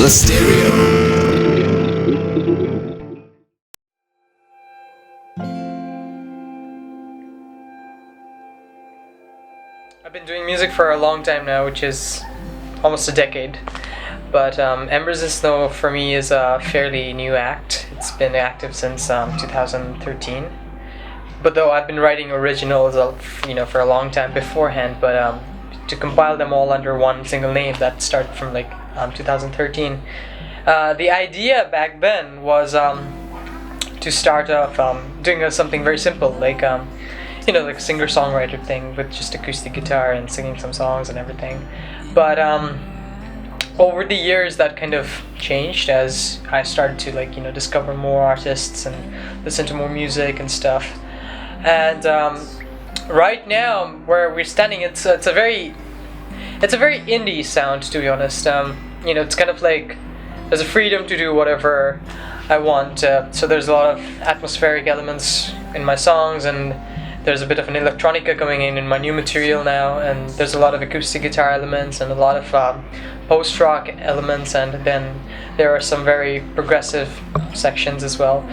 the stereo. I've been doing music for a long time now, which is almost a decade. But Embers in Snow for me is a fairly new act. It's been active since 2013. But though I've been writing originals, for a long time beforehand. But to compile them all under one single name, that started from 2013. The idea back then was to start off doing something very simple, like singer-songwriter thing with just acoustic guitar and singing some songs and everything. But over the years that kind of changed as I started to discover more artists and listen to more music and stuff. And right now where we're standing, it's a very indie sound, to be honest. It's kind of like there's a freedom to do whatever I want. So there's a lot of atmospheric elements in my songs, and there's a bit of an electronica coming in my new material now, and there's a lot of acoustic guitar elements and a lot of post-rock elements, and then there are some very progressive sections as well.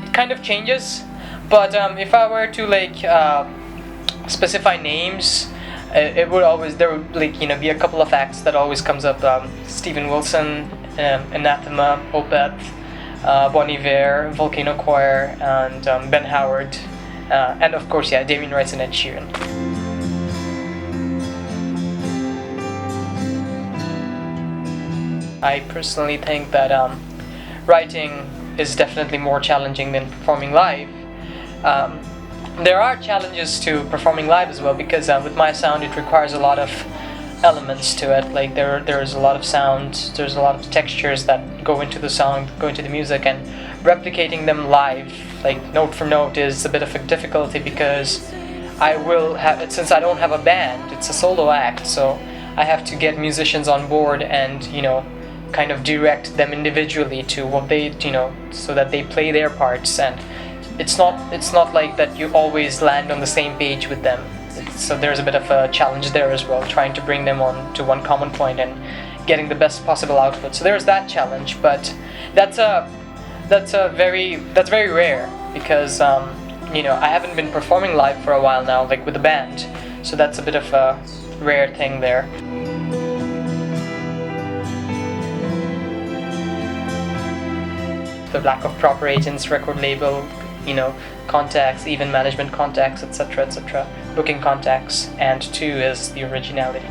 It kind of changes, but if I were to specify names, there would be a couple of acts that always comes up. Steven Wilson, Anathema, Opeth, Bon Iver, Volcano Choir, and Ben Howard, and of course, Damien Rice and Ed Sheeran. I personally think that writing is definitely more challenging than performing live. There are challenges to performing live as well, because with my sound it requires a lot of elements to it. Like there's a lot of sound, there's a lot of textures that go into the song, go into the music, and replicating them live, note for note, is a bit of a difficulty, because since I don't have a band, it's a solo act, so I have to get musicians on board and kind of direct them individually to what they so that they play their parts, and it's not like that you always land on the same page with them. So there's a bit of a challenge there as well, trying to bring them on to one common point and getting the best possible output. So there's that challenge, but that's very rare, because I haven't been performing live for a while now, with a band. So that's a bit of a rare thing there. The lack of proper agents, record label, contacts, even management contacts, etc., booking contacts, and two is the originality.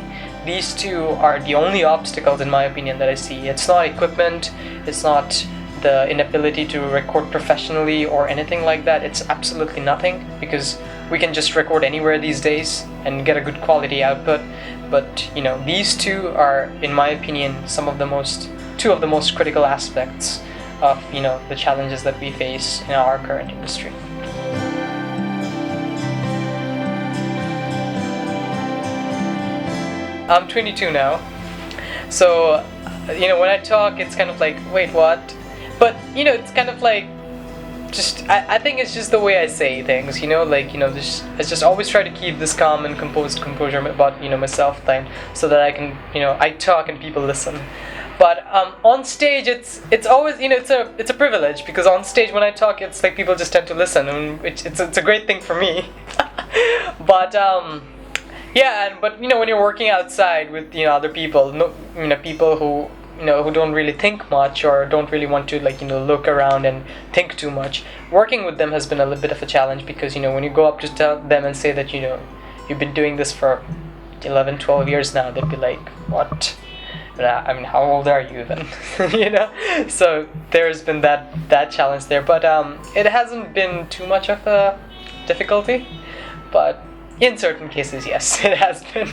These two are the only obstacles, in my opinion, that I see. It's not equipment, it's not the inability to record professionally or anything like that. It's absolutely nothing, because we can just record anywhere these days and get a good quality output. But these two are, in my opinion, two of the most critical aspects of the challenges that we face in our current industry. I'm 22 now, so when I talk, it's kind of like, wait, what? But it's kind of like, I think it's just the way I say things. I just always try to keep this calm and composure about myself thing, so that I can I talk and people listen. But on stage, it's always it's a privilege, because on stage when I talk, it's like people just tend to listen, and it's a great thing for me. But but when you're working outside with other people, people who who don't really think much or don't really want to look around and think too much, working with them has been a little bit of a challenge, because when you go up to tell them and say that you've been doing this for 11-12 years now, they'd be like, what? I mean, how old are you even? So there's been that challenge there, but it hasn't been too much of a difficulty, but in certain cases, yes, it has been.